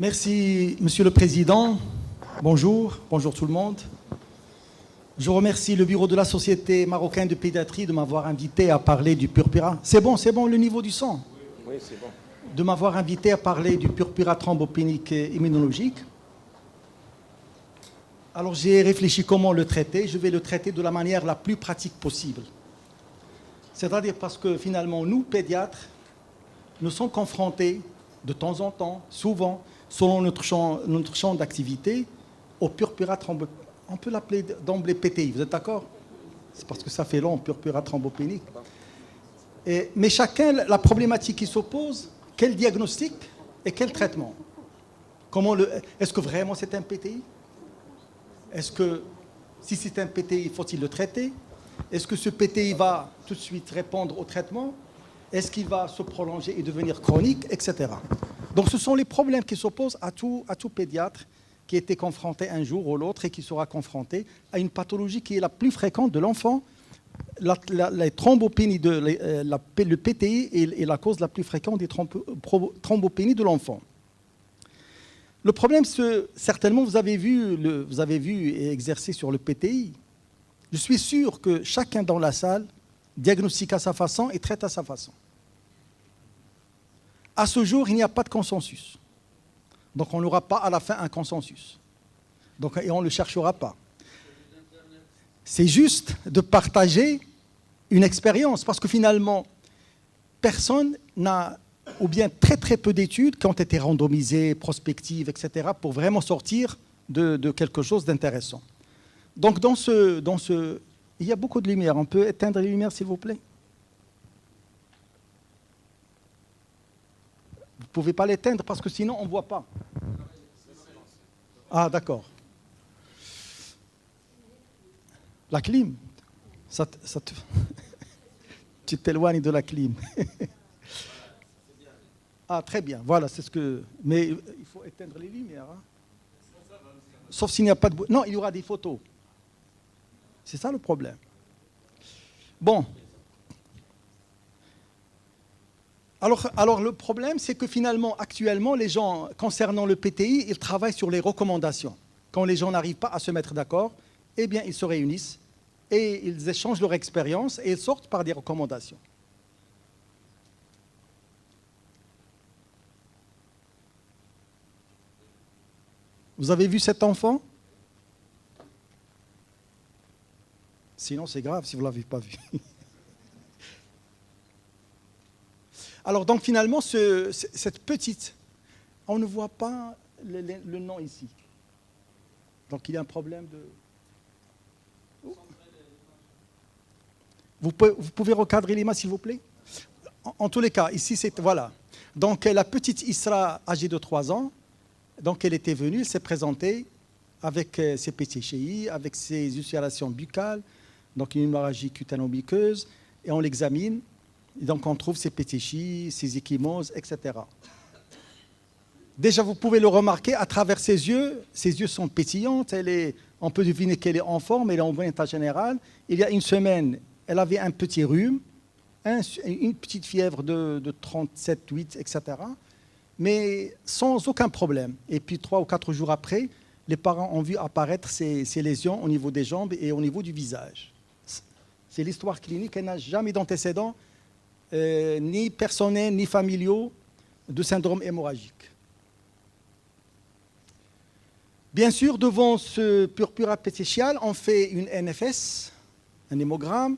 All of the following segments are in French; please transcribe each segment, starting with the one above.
Merci, Monsieur le Président. Bonjour, bonjour tout le monde. Je remercie le bureau de la Société marocaine de pédiatrie de m'avoir invité à parler du purpura. C'est bon le niveau du sang? Oui, c'est bon. De m'avoir invité à parler du purpura thrombopénique immunologique. Alors j'ai réfléchi comment le traiter. Je vais le traiter de la manière la plus pratique possible. C'est-à-dire parce que finalement, nous, pédiatres, nous sommes confrontés de temps en temps, souvent, selon notre champ d'activité, au purpura thrombopénique. On peut l'appeler d'emblée PTI, vous êtes d'accord? C'est parce que ça fait long, purpura thrombopénique. Mais chacun, la problématique qui s'oppose, quel diagnostic et quel traitement? Est-ce que vraiment c'est un PTI? Est-ce que, si c'est un PTI, faut-il le traiter? Est-ce que ce PTI va tout de suite répondre au traitement? Est-ce qu'il va se prolonger et devenir chronique, etc. Donc ce sont les problèmes qui s'opposent à tout pédiatre qui était confronté un jour ou l'autre et qui sera confronté à une pathologie qui est la plus fréquente de l'enfant. La thrombopénie, le PTI est la cause la plus fréquente des thrombopénies de l'enfant. Le problème, certainement, vous avez vu et exercé sur le PTI. Je suis sûr que chacun dans la salle diagnostique à sa façon et traite à sa façon. À ce jour, il n'y a pas de consensus. Donc on n'aura pas à la fin un consensus. Et on ne le cherchera pas. C'est juste de partager une expérience, parce que finalement, personne n'a, ou bien très très peu d'études qui ont été randomisées, prospectives, etc., pour vraiment sortir de quelque chose d'intéressant. Donc il y a beaucoup de lumière. On peut éteindre les lumières, s'il vous plaît? Vous ne pouvez pas l'éteindre parce que sinon on ne voit pas. Ah, d'accord. La clim, tu t'éloignes de la clim. Ah, très bien. Voilà, c'est ce que... Mais il faut éteindre les lumières. Hein. Sauf s'il n'y a pas de... Non, il y aura des photos. C'est ça le problème. Bon. Alors le problème, c'est que finalement, actuellement, les gens, concernant le PTI, ils travaillent sur les recommandations. Quand les gens n'arrivent pas à se mettre d'accord, eh bien, ils se réunissent et ils échangent leur expérience et ils sortent par des recommandations. Vous avez vu cet enfant? Sinon, c'est grave si vous ne l'avez pas vu. Alors, donc, finalement, cette petite... On ne voit pas le nom ici. Donc, il y a un problème de... Vous pouvez recadrer l'image, s'il vous plaît? En tous les cas, ici, c'est... Voilà. Donc, la petite Isra, âgée de 3 ans, donc, elle était venue, elle s'est présentée avec ses pétéchies, avec ses ulcérations buccales, donc une hémorragie cutano-muqueuse, et on l'examine. Et donc, on trouve ses pétéchies, ses ecchymoses, etc. Déjà, vous pouvez le remarquer à travers ses yeux. Ses yeux sont pétillants. On peut deviner qu'elle est en forme, elle est en bon état général. Il y a une semaine, elle avait un petit rhume, une petite fièvre de 37, 8, etc. Mais sans aucun problème. Et puis, 3 ou 4 jours après, les parents ont vu apparaître ces lésions au niveau des jambes et au niveau du visage. C'est l'histoire clinique. Elle n'a jamais d'antécédents, ni personnels, ni familiaux, de syndrome hémorragique. Bien sûr, devant ce purpura pétéchial, on fait une NFS, un hémogramme,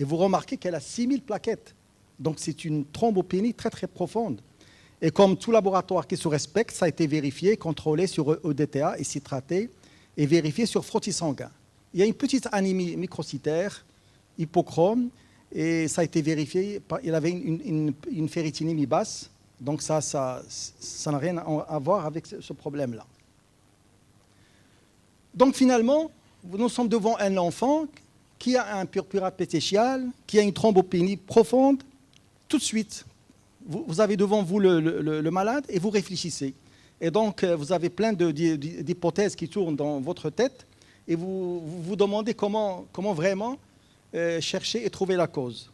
et vous remarquez qu'elle a 6000 plaquettes. Donc c'est une thrombopénie très très profonde. Et comme tout laboratoire qui se respecte, ça a été vérifié, contrôlé sur EDTA et citraté, et vérifié sur frottis sanguin. Il y a une petite anémie microcytaire, hypochrome, et ça a été vérifié, il avait une ferritinémie basse, donc ça n'a rien à voir avec ce problème-là. Donc finalement, nous sommes devant un enfant qui a un purpura pétéchial, qui a une thrombopénie profonde. Tout de suite, vous avez devant vous le malade et vous réfléchissez. Et donc, vous avez plein d'hypothèses qui tournent dans votre tête et vous vous demandez comment vraiment chercher et trouver la cause.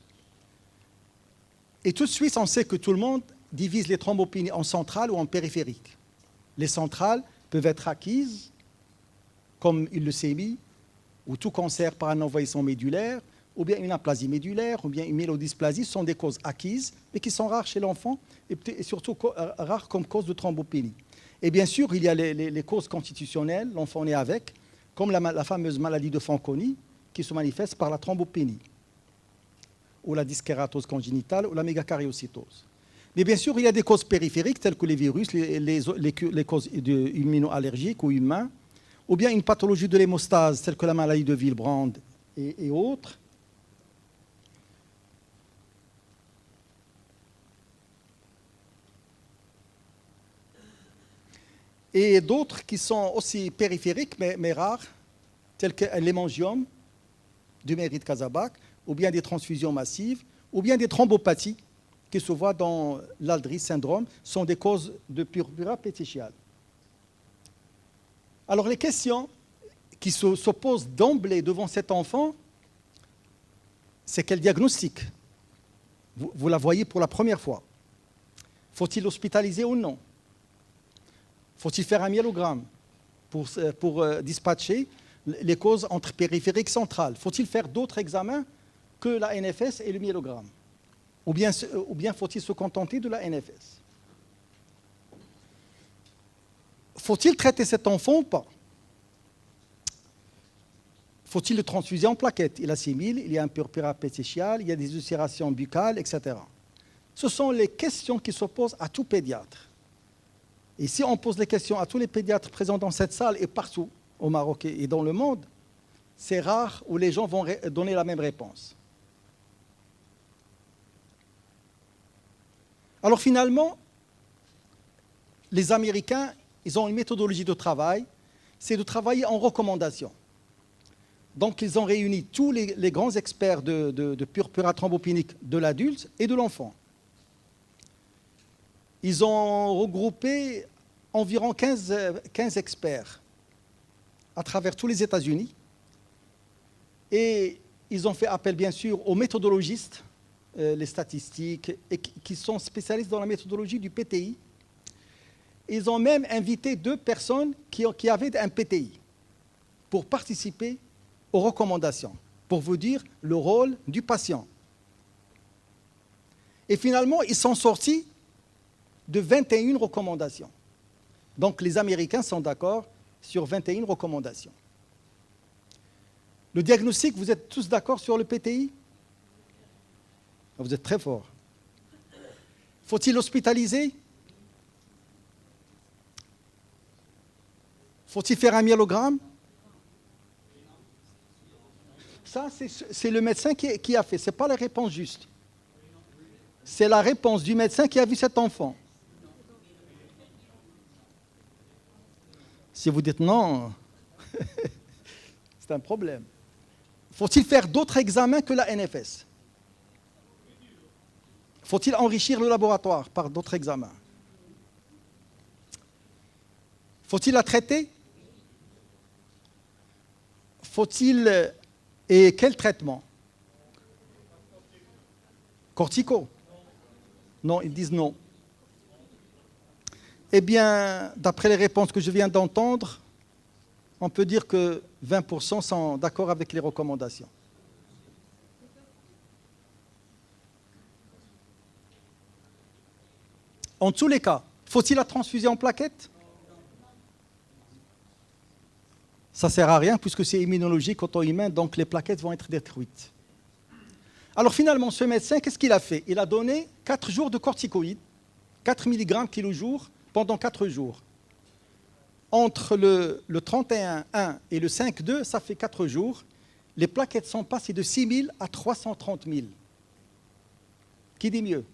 Et tout de suite, on sait que tout le monde divise les thrombopénies en centrales ou en périphériques. Les centrales peuvent être acquises, comme une leucémie, ou tout cancer par un envahissement médulaire, ou bien une aplasie médulaire, ou bien une myélodysplasie, sont des causes acquises, mais qui sont rares chez l'enfant, et surtout rares comme cause de thrombopénie. Et bien sûr, il y a les causes constitutionnelles, l'enfant est avec, comme la fameuse maladie de Fanconi, qui se manifeste par la thrombopénie, ou la dyskératose congénitale, ou la mégacariocytose. Mais bien sûr, il y a des causes périphériques, telles que les virus, les causes immunoallergiques ou humains, ou bien une pathologie de l'hémostase, telle que la maladie de Willebrand et autres. Et d'autres qui sont aussi périphériques, mais rares, tels que l'hémangiome du Mérite-Kazabak, ou bien des transfusions massives, ou bien des thrombopathies qui se voient dans l'Aldry syndrome, sont des causes de purpura pétechiale. Alors les questions qui se posent d'emblée devant cet enfant, c'est quel diagnostic? Vous la voyez pour la première fois. Faut-il l'hospitaliser ou non? Faut-il faire un myélogramme pour dispatcher les causes entre périphériques et centrales? Faut-il faire d'autres examens que la NFS et le myélogramme? Ou bien faut-il se contenter de la NFS? Faut-il traiter cet enfant ou pas? Faut-il le transfuser en plaquettes? Il assimile, il y a un purpura pétechial, il y a des ulcérations buccales, etc. Ce sont les questions qui se posent à tout pédiatre. Et si on pose les questions à tous les pédiatres présents dans cette salle et partout au Maroc et dans le monde, c'est rare où les gens vont donner la même réponse. Alors finalement, les Américains, ils ont une méthodologie de travail, c'est de travailler en recommandation. Donc ils ont réuni tous les grands experts de purpura thrombopénique de l'adulte et de l'enfant. Ils ont regroupé environ 15 experts à travers tous les États-Unis et ils ont fait appel bien sûr aux méthodologistes, les statistiques, et qui sont spécialistes dans la méthodologie du PTI. Ils ont même invité 2 personnes qui avaient un PTI pour participer aux recommandations, pour vous dire le rôle du patient. Et finalement, ils sont sortis de 21 recommandations. Donc les Américains sont d'accord sur 21 recommandations. Le diagnostic, vous êtes tous d'accord sur le PTI? Vous êtes très forts. Faut-il l'hospitaliser? Faut-il faire un myélogramme? Ça, c'est le médecin qui a fait. Ce n'est pas la réponse juste. C'est la réponse du médecin qui a vu cet enfant. Si vous dites non, c'est un problème. Faut-il faire d'autres examens que la NFS? Faut-il enrichir le laboratoire par d'autres examens? Faut-il la traiter? Faut-il... Et quel traitement? Cortico? Non, ils disent non. Eh bien, d'après les réponses que je viens d'entendre, on peut dire que 20% sont d'accord avec les recommandations. En tous les cas, faut-il la transfuser en plaquettes? Ça ne sert à rien puisque c'est immunologique, auto-humain, donc les plaquettes vont être détruites. Alors finalement, ce médecin, qu'est-ce qu'il a fait? Il a donné 4 jours de corticoïdes, 4 mg kg/jour, pendant 4 jours. Entre le 31,1 et le 5,2, ça fait 4 jours. Les plaquettes sont passées de 6 000 à 330 000. Qui dit mieux?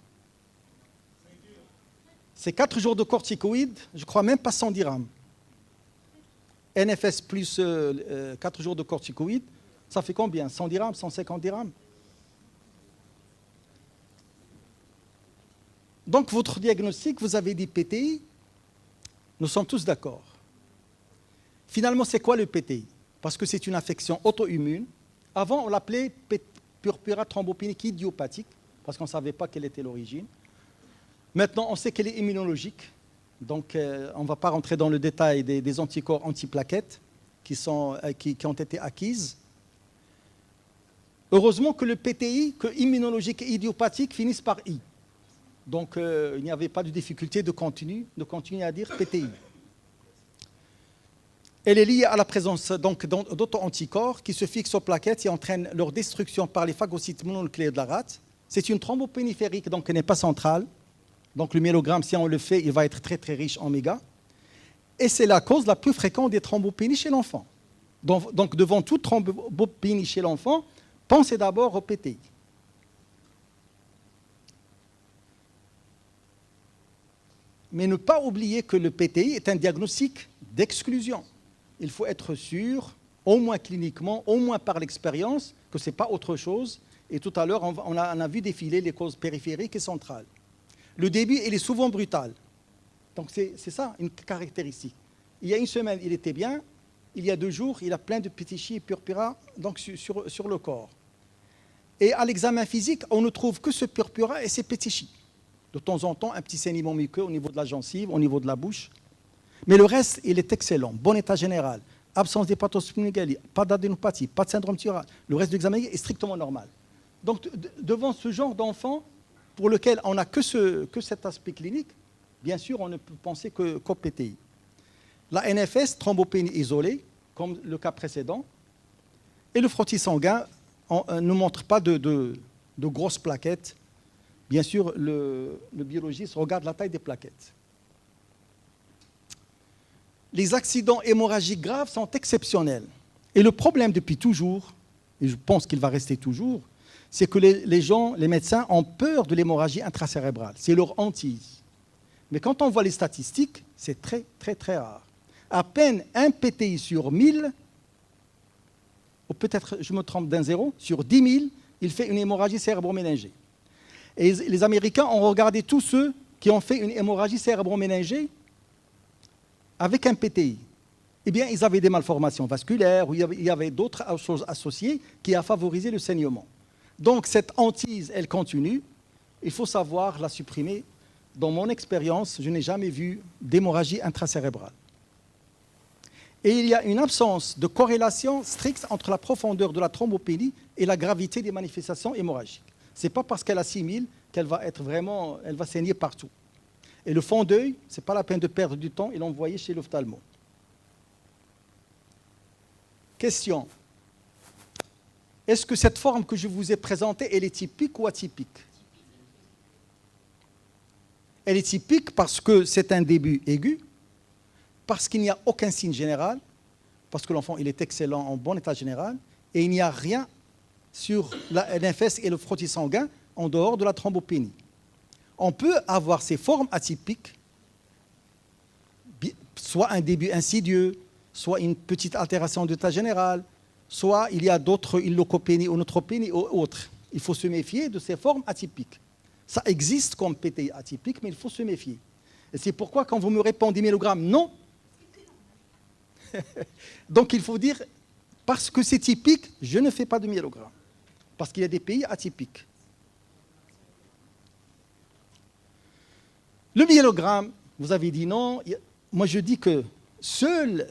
C'est 4 jours de corticoïdes, je crois même pas 100 dirhams. NFS plus 4 jours de corticoïdes, ça fait combien? 100 dirhams, 150 dirhams? Donc votre diagnostic, vous avez dit PTI, nous sommes tous d'accord. Finalement, c'est quoi le PTI? Parce que c'est une affection auto-immune. Avant, on l'appelait purpura thrombopénique idiopathique, parce qu'on ne savait pas quelle était l'origine. Maintenant, on sait qu'elle est immunologique. Donc, on ne va pas rentrer dans le détail des anticorps antiplaquettes qui ont été acquises. Heureusement que le PTI, que immunologique et idiopathique, finissent par I. Donc, il n'y avait pas de difficulté de continuer à dire PTI. Elle est liée à la présence d'auto-anticorps qui se fixent aux plaquettes et entraînent leur destruction par les phagocytes mononucléaires de la rate. C'est une thrombopéniphérique, donc elle n'est pas centrale. Donc le myélogramme, si on le fait, il va être très très riche en oméga. Et c'est la cause la plus fréquente des thrombopénies chez l'enfant. Donc devant toute thrombopénie chez l'enfant, pensez d'abord au PTI. Mais ne pas oublier que le PTI est un diagnostic d'exclusion. Il faut être sûr, au moins cliniquement, au moins par l'expérience, que ce n'est pas autre chose. Et tout à l'heure, on a vu défiler les causes périphériques et centrales. Le début, il est souvent brutal. Donc c'est ça, une caractéristique. Il y a une semaine, il était bien. Il y a 2 jours, il a plein de pétichis et purpura donc, sur le corps. Et à l'examen physique, on ne trouve que ce purpura et ces pétichis. De temps en temps, un petit saignement muqueux au niveau de la gencive, au niveau de la bouche. Mais le reste, il est excellent. Bon état général, absence d'hépatosplénomégalie, pas d'adénopathie, pas de syndrome thyroïde. Le reste de l'examen est strictement normal. Donc, devant ce genre d'enfant, pour lequel on n'a que cet aspect clinique, bien sûr, on ne peut penser qu'au PTI. La NFS, thrombopénie isolée, comme le cas précédent, et le frottis sanguin ne montre pas de grosses plaquettes. Bien sûr, le biologiste regarde la taille des plaquettes. Les accidents hémorragiques graves sont exceptionnels. Et le problème depuis toujours, et je pense qu'il va rester toujours, c'est que les médecins ont peur de l'hémorragie intracérébrale. C'est leur hantise. Mais quand on voit les statistiques, c'est très, très, très rare. À peine un PTI sur 1000, ou peut-être je me trompe d'un 0, sur 10 000, il fait une hémorragie cérébroméningée. Et les Américains ont regardé tous ceux qui ont fait une hémorragie cérébroméningée avec un PTI. Eh bien, ils avaient des malformations vasculaires, ou il y avait d'autres choses associées qui ont favorisé le saignement. Donc, cette hantise, elle continue. Il faut savoir la supprimer. Dans mon expérience, je n'ai jamais vu d'hémorragie intracérébrale. Et il y a une absence de corrélation stricte entre la profondeur de la thrombopénie et la gravité des manifestations hémorragiques. Ce n'est pas parce qu'elle a 6000 qu'elle va elle va saigner partout. Et le fond d'œil, ce n'est pas la peine de perdre du temps et l'envoyer chez l'ophtalmo. Question. Est-ce que cette forme que je vous ai présentée, elle est typique ou atypique? Elle est typique parce que c'est un début aigu, parce qu'il n'y a aucun signe général, parce que l'enfant il est excellent en bon état général, et il n'y a rien sur la NFS et le frottis sanguin en dehors de la thrombopénie. On peut avoir ces formes atypiques, soit un début insidieux, soit une petite altération d'état général, soit il y a d'autres, une leucopénie ou neutropénie ou autres. Il faut se méfier de ces formes atypiques. Ça existe comme PTI atypique, mais il faut se méfier. Et c'est pourquoi quand vous me répondez myélogrammes, non. Donc il faut dire, parce que c'est typique, je ne fais pas de myélogramme. Parce qu'il y a des pays atypiques. Le myélogramme, vous avez dit non. Moi je dis que seuls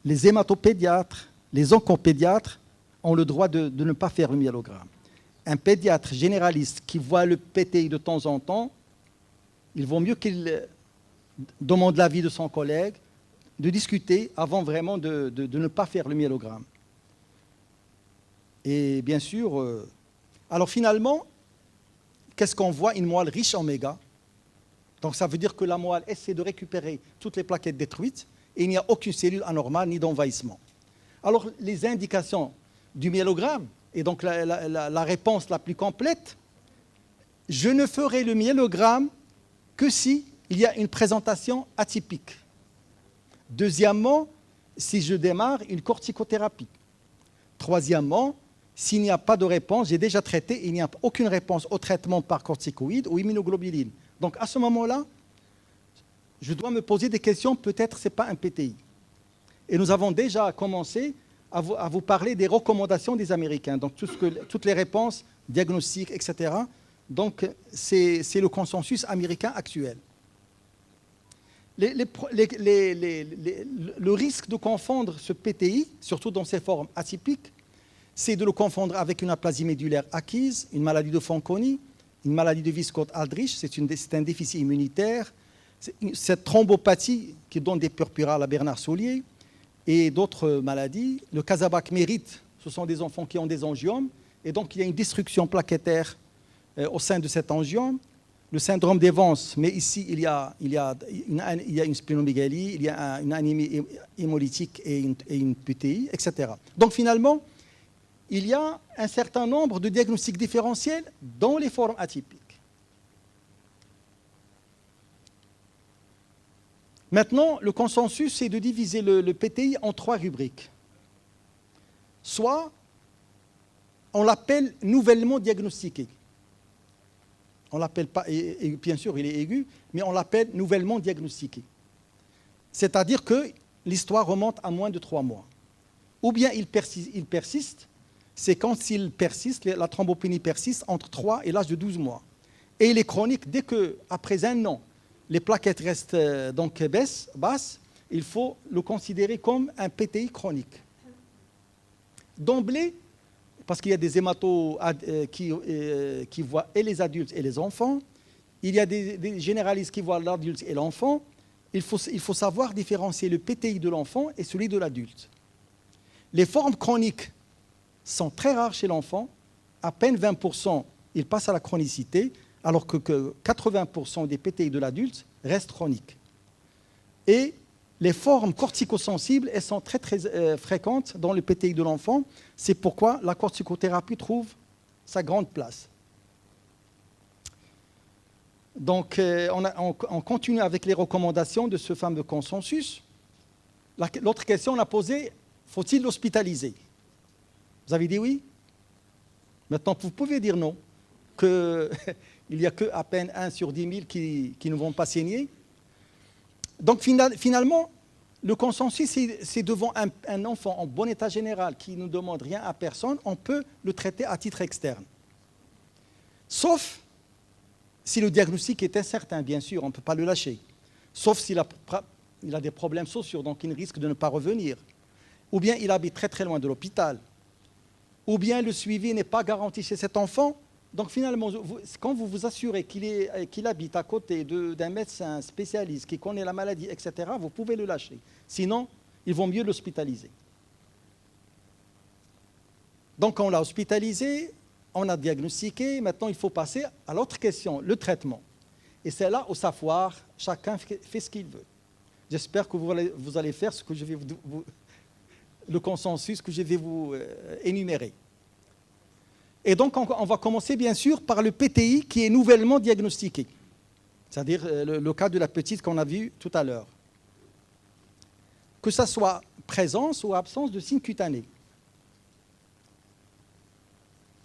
les hématopédiatres, les oncopédiatres ont le droit de ne pas faire le myélogramme. Un pédiatre généraliste qui voit le PTI de temps en temps, il vaut mieux qu'il demande l'avis de son collègue, de discuter avant vraiment de ne pas faire le myélogramme. Et bien sûr, alors finalement, qu'est-ce qu'on voit? Une moelle riche en oméga. Donc ça veut dire que la moelle essaie de récupérer toutes les plaquettes détruites et il n'y a aucune cellule anormale ni d'envahissement. Alors les indications du myélogramme, et donc la réponse la plus complète, je ne ferai le myélogramme que s'il y a une présentation atypique. Deuxièmement, si je démarre une corticothérapie. Troisièmement, s'il n'y a pas de réponse, j'ai déjà traité, il n'y a aucune réponse au traitement par corticoïde ou immunoglobuline. Donc à ce moment-là, je dois me poser des questions, peut-être ce n'est pas un PTI. Et nous avons déjà commencé à vous parler des recommandations des Américains, donc toutes les réponses, diagnostiques, etc. Donc c'est le consensus américain actuel. Le risque de confondre ce PTI, surtout dans ses formes atypiques, c'est de le confondre avec une aplasie médulaire acquise, une maladie de Fanconi, une maladie de Wiskott-Aldrich, c'est un déficit immunitaire, cette thrombopathie qui donne des purpurales à Bernard Soulier et d'autres maladies. Le Kazabak-Mérite, ce sont des enfants qui ont des angiomes, et donc il y a une destruction plaquettaire au sein de cet angiome. Le syndrome d'Evans, mais ici il y a une splénomégalie, il y a une anémie hémolytique et une PTI, etc. Donc finalement, il y a un certain nombre de diagnostics différentiels dans les formes atypiques. Maintenant, le consensus, c'est de diviser le PTI en 3 rubriques. Soit, on l'appelle nouvellement diagnostiqué. On l'appelle pas, et bien sûr, il est aigu, mais on l'appelle nouvellement diagnostiqué. C'est-à-dire que l'histoire remonte à moins de 3 mois. Ou bien il persiste, c'est quand il persiste, la thrombopénie persiste entre 3 et l'âge de 12 mois. Et il est chronique dès qu'après 1 an, les plaquettes restent donc basses, il faut le considérer comme un PTI chronique. D'emblée, parce qu'il y a des hématos qui voient et les adultes et les enfants, il y a des généralistes qui voient l'adulte et l'enfant. Il faut savoir différencier le PTI de l'enfant et celui de l'adulte. Les formes chroniques sont très rares chez l'enfant, à peine 20%, ils passent à la chronicité, alors que 80% des PTI de l'adulte restent chroniques. Et les formes corticosensibles, elles sont très, très fréquentes dans le PTI de l'enfant. C'est pourquoi la corticothérapie trouve sa grande place. Donc, on continue avec les recommandations de ce fameux consensus. L'autre question, on a posé, faut-il l'hospitaliser? Vous avez dit oui? Maintenant, vous pouvez dire non, qu'il n'y a qu'à peine 1 sur 10 000 qui ne vont pas saigner. Donc finalement, le consensus, c'est devant un enfant en bon état général qui ne demande rien à personne, on peut le traiter à titre externe. Sauf si le diagnostic est incertain, bien sûr, on ne peut pas le lâcher. Sauf s'il a des problèmes sociaux, donc il risque de ne pas revenir. Ou bien il habite très très loin de l'hôpital. Ou bien le suivi n'est pas garanti chez cet enfant. Donc finalement, quand vous vous assurez qu'il habite à côté d'un médecin spécialiste qui connaît la maladie, etc., vous pouvez le lâcher. Sinon, il vaut mieux l'hospitaliser. Donc on l'a hospitalisé, on a diagnostiqué, maintenant il faut passer à l'autre question, le traitement. Et c'est là, au savoir, chacun fait ce qu'il veut. J'espère que vous allez faire ce que je vais le consensus que je vais vous énumérer. Et donc, on va commencer, bien sûr, par le PTI qui est nouvellement diagnostiqué, c'est-à-dire le cas de la petite qu'on a vu tout à l'heure. Que ce soit présence ou absence de signes cutanés.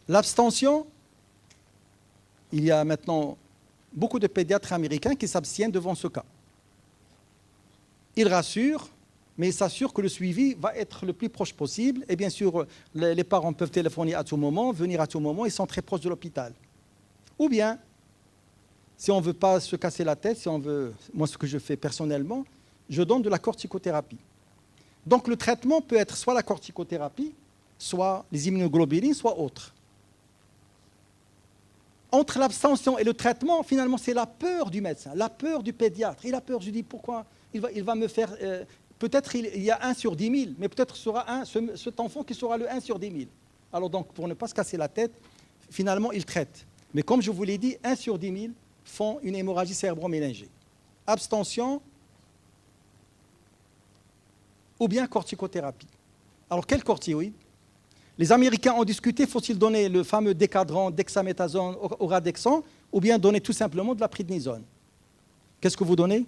L'abstention, il y a maintenant beaucoup de pédiatres américains qui s'abstiennent devant ce cas. Ils rassurent, mais ils s'assurent que le suivi va être le plus proche possible. Et bien sûr, les parents peuvent téléphoner à tout moment, venir à tout moment, ils sont très proches de l'hôpital. Ou bien, si on ne veut pas se casser la tête, si on veut, moi ce que je fais personnellement, je donne de la corticothérapie. Donc le traitement peut être soit la corticothérapie, soit les immunoglobulines, soit autre. Entre l'abstention et le traitement, finalement, c'est la peur du médecin, la peur du pédiatre. Il a peur, je dis, pourquoi il va me faire... peut-être il y a 1 sur 10 000, mais peut-être sera cet enfant qui sera le 1 sur 10 000. Alors donc, pour ne pas se casser la tête, finalement, il traite. Mais comme je vous l'ai dit, 1 sur 10 000 font une hémorragie cérébro-méningée. Abstention ou bien corticothérapie. Alors, quel corticoïde? Les Américains ont discuté, faut-il donner le fameux décadran, dexaméthasone, oradexan, ou bien donner tout simplement de la prednisone? Qu'est-ce que vous donnez?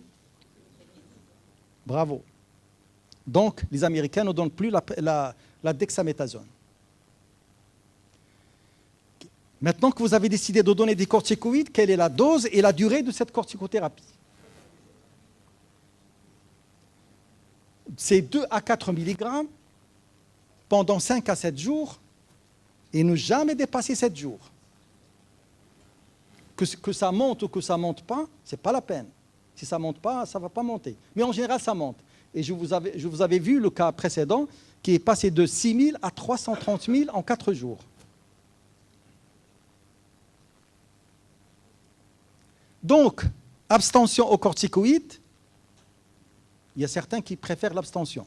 Bravo. Donc, les Américains ne donnent plus la dexaméthasone. Maintenant que vous avez décidé de donner des corticoïdes, quelle est la dose et la durée de cette corticothérapie? C'est 2 à 4 mg pendant 5 à 7 jours et ne jamais dépasser 7 jours. Que ça monte ou que ça ne monte pas, ce n'est pas la peine. Si ça ne monte pas, ça ne va pas monter. Mais en général, ça monte. Et je vous avais vu le cas précédent qui est passé de 6 000 à 330 000 en 4 jours. Donc, abstention aux corticoïdes, il y a certains qui préfèrent l'abstention.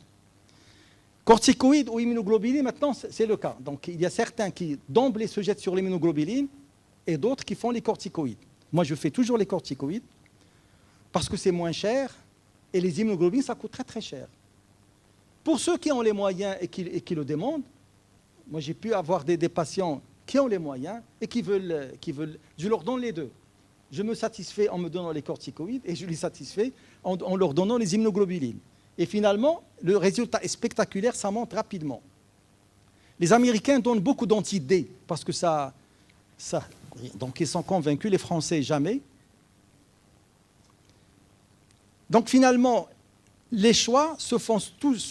Corticoïdes ou immunoglobuline, maintenant, c'est le cas. Donc, il y a certains qui d'emblée se jettent sur l'immunoglobuline et d'autres qui font les corticoïdes. Moi, je fais toujours les corticoïdes parce que c'est moins cher et les immunoglobulines, ça coûte très, très cher. Pour ceux qui ont les moyens et qui le demandent, moi, j'ai pu avoir des patients qui ont les moyens et qui veulent, je leur donne les deux. Je me satisfais en me donnant les corticoïdes et je les satisfais en leur donnant les immunoglobulines. Et finalement, le résultat est spectaculaire, ça monte rapidement. Les Américains donnent beaucoup d'anti-D parce que ça... Donc ils sont convaincus, les Français jamais. Donc finalement, les choix se font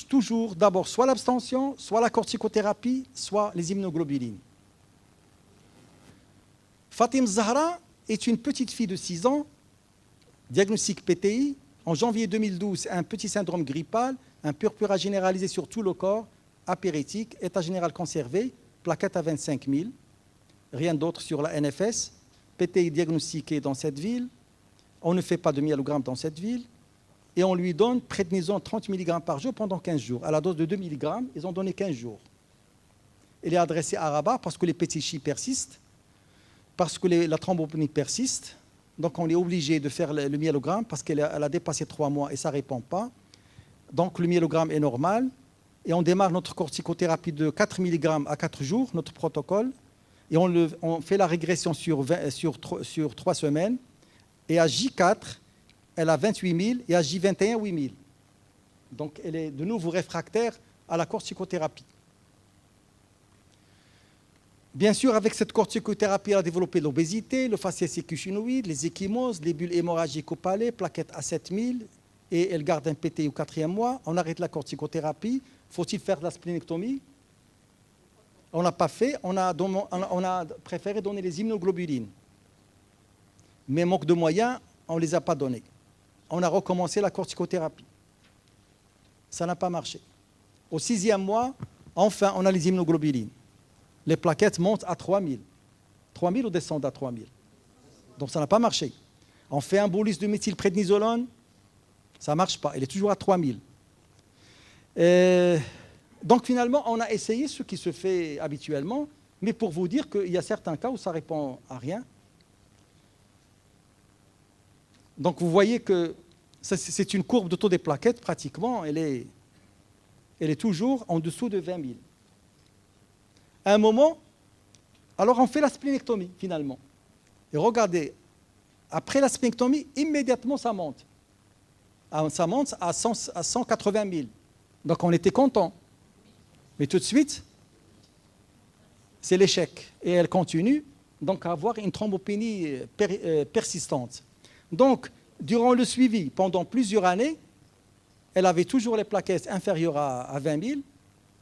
toujours d'abord soit l'abstention, soit la corticothérapie, soit les immunoglobulines. Fatim Zahra est une petite fille de 6 ans, diagnostic PTI. En janvier 2012, un petit syndrome grippal, un purpura généralisé sur tout le corps, apéritique, état général conservé, plaquette à 25 000. Rien d'autre sur la NFS. PTI diagnostiqué dans cette ville. On ne fait pas de myélogrammes dans cette ville. Et on lui donne prednisone 30 mg par jour pendant 15 jours. À la dose de 2 mg, ils ont donné 15 jours. Elle est adressée à Rabat parce que les pétichis persistent, parce que la thrombopénie persiste. Donc on est obligé de faire le myélogramme parce qu'elle a dépassé 3 mois et ça ne répond pas. Donc le myélogramme est normal. Et on démarre notre corticothérapie de 4 mg à 4 jours, notre protocole. Et on fait la régression sur 3 semaines. Et à J4, elle a 28 000 et à J21, 8 000. Donc elle est de nouveau réfractaire à la corticothérapie. Bien sûr, avec cette corticothérapie, elle a développé l'obésité, le faciès équinoïde, les ecchymoses, les bulles hémorragiques au palais, plaquettes à 7 000, et elle garde un PTI au 4e mois. On arrête la corticothérapie. Faut-il faire de la splénectomie? On n'a pas fait, on a préféré donner les immunoglobulines. Mais manque de moyens, on ne les a pas donnés. On a recommencé la corticothérapie. Ça n'a pas marché. Au 6e mois, enfin, on a les immunoglobulines. Les plaquettes montent à 3 000. 3 000 ou descendent à 3 000. Donc ça n'a pas marché. On fait un bolus de méthylprednisolone, ça ne marche pas. Il est toujours à 3 000. Donc finalement, on a essayé ce qui se fait habituellement, mais pour vous dire qu'il y a certains cas où ça ne répond à rien. Donc vous voyez que c'est une courbe de taux des plaquettes, pratiquement, elle est toujours en dessous de 20 000. À un moment, alors on fait la splénectomie finalement. Et regardez, après la splénectomie, immédiatement ça monte. Ça monte à 180 000. Donc on était content. Mais tout de suite, c'est l'échec. Et elle continue donc à avoir une thrombopénie persistante. Donc, durant le suivi, pendant plusieurs années, elle avait toujours les plaquettes inférieures à 20 000.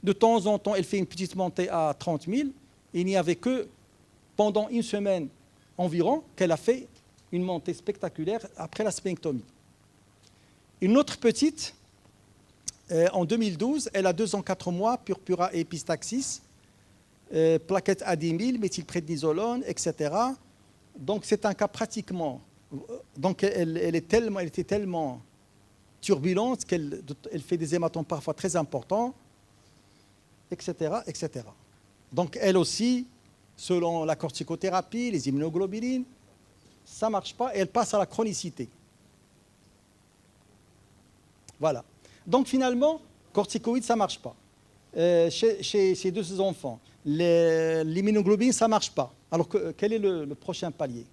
De temps en temps, elle fait une petite montée à 30 000. Il n'y avait que pendant une semaine environ qu'elle a fait une montée spectaculaire après la splénectomie. Une autre petite, en 2012, elle a 2 ans, 4 mois, purpura et épistaxis, plaquettes à 10 000, méthylprednisolone, etc. Donc c'est un cas pratiquement... Donc elle était tellement turbulente qu'elle fait des hématomes parfois très importants, etc., etc. Donc elle aussi, selon la corticothérapie, les immunoglobulines, ça ne marche pas et elle passe à la chronicité. Voilà. Donc finalement, corticoïdes, ça ne marche pas. Chez ces 2 enfants, l'immunoglobuline, ça ne marche pas. Alors quel est le prochain palier?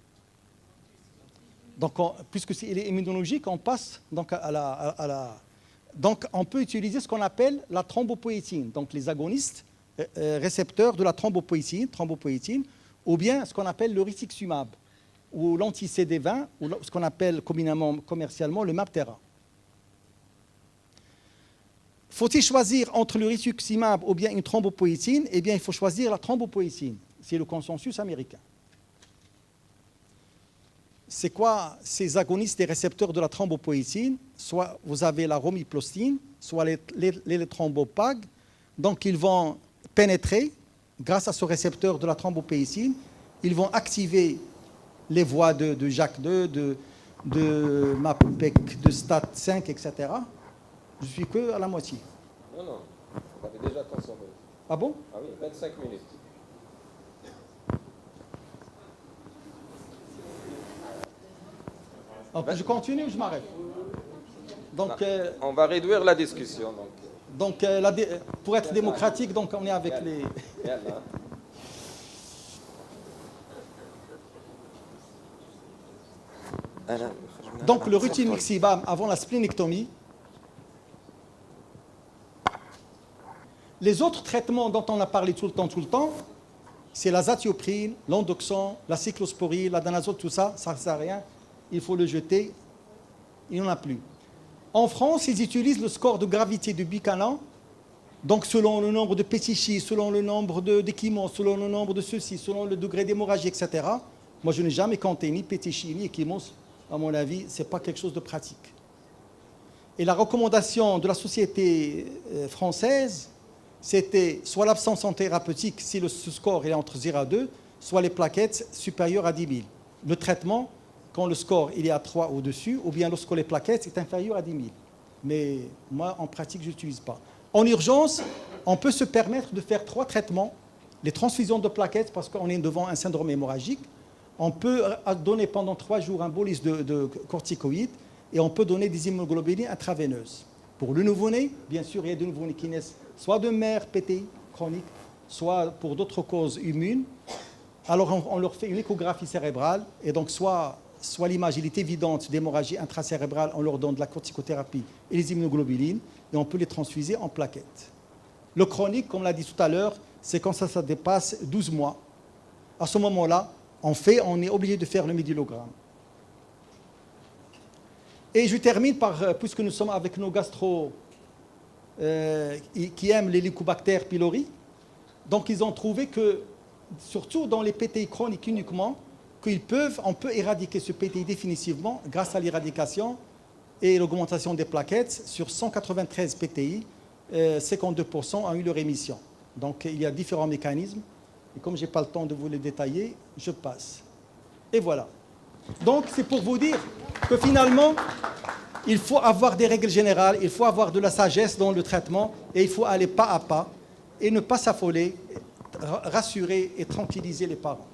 Donc, puisque c'est immunologique, on passe donc à la... Donc, on peut utiliser ce qu'on appelle la thrombopoïétine, donc les agonistes récepteurs de la thrombopoïétine, ou bien ce qu'on appelle le rituximab, ou l'anti-CD20, ou ce qu'on appelle commercialement le Mabtera. Faut-il choisir entre le rituximab ou bien une thrombopoïétine? Eh bien, il faut choisir la thrombopoïétine. C'est le consensus américain. c'est quoi ces agonistes des récepteurs de la thrombopoïétine? Soit vous avez la romiplostine, soit les thrombophages. Donc ils vont pénétrer, grâce à ce récepteur de la thrombopoïétine, ils vont activer les voies de JAK2, de MAPEC, de STAT5, etc. Je suis que à la moitié. Non, non, vous avez déjà consommé. Ah bon? Ah oui, 25 minutes. Donc, je continue ou je m'arrête? Donc, on va réduire la discussion. Donc. Pour être démocratique, donc on est avec les... Donc le rutilmixibam avant la splénectomie. Les autres traitements dont on a parlé tout le temps, c'est la zatioprine, l'endoxon, la cyclosporine, la danazole, tout ça, ça ne sert à rien. Il faut le jeter, il n'y en a plus. En France, ils utilisent le score de gravité du Buchanan, donc selon le nombre de pétichis, selon le nombre d'équimaux, selon le nombre de ceci, selon le degré d'hémorragie, etc. Moi, je n'ai jamais compté ni pétichis, ni équimaux. À mon avis, ce n'est pas quelque chose de pratique. Et la recommandation de la société française, c'était soit l'absence en thérapeutique, si le score est entre 0 à 2, soit les plaquettes supérieures à 10 000. Le traitement, quand le score il est à 3 au-dessus, ou bien lorsque les plaquettes est inférieur à 10 000. Mais moi, en pratique, je n'utilise pas. En urgence, on peut se permettre de faire 3 traitements. Les transfusions de plaquettes, parce qu'on est devant un syndrome hémorragique. On peut donner pendant 3 jours un bolus de corticoïdes et on peut donner des immunoglobulines intraveineuses. Pour le nouveau-né, bien sûr, il y a des nouveau-nés qui naissent soit de mère PTI chronique, soit pour d'autres causes immunes. Alors on leur fait une échographie cérébrale et donc soit l'image est évidente d'hémorragie intracérébrale, on leur donne de la corticothérapie et les immunoglobulines et on peut les transfuser en plaquettes. Le chronique, comme l'a dit tout à l'heure, c'est quand ça dépasse 12 mois. À ce moment-là, on est obligé de faire le médulogramme. Et je termine par, puisque nous sommes avec nos gastro qui aiment l'Helicobacter pylori, donc ils ont trouvé que, surtout dans les PTI chroniques uniquement, on peut éradiquer ce PTI définitivement grâce à l'éradication et l'augmentation des plaquettes. Sur 193 PTI, 52% ont eu leur rémission. Donc il y a différents mécanismes. Et comme je n'ai pas le temps de vous les détailler, je passe. Et voilà. Donc, c'est pour vous dire que finalement, il faut avoir des règles générales, il faut avoir de la sagesse dans le traitement, et il faut aller pas à pas, et ne pas s'affoler, rassurer et tranquilliser les parents.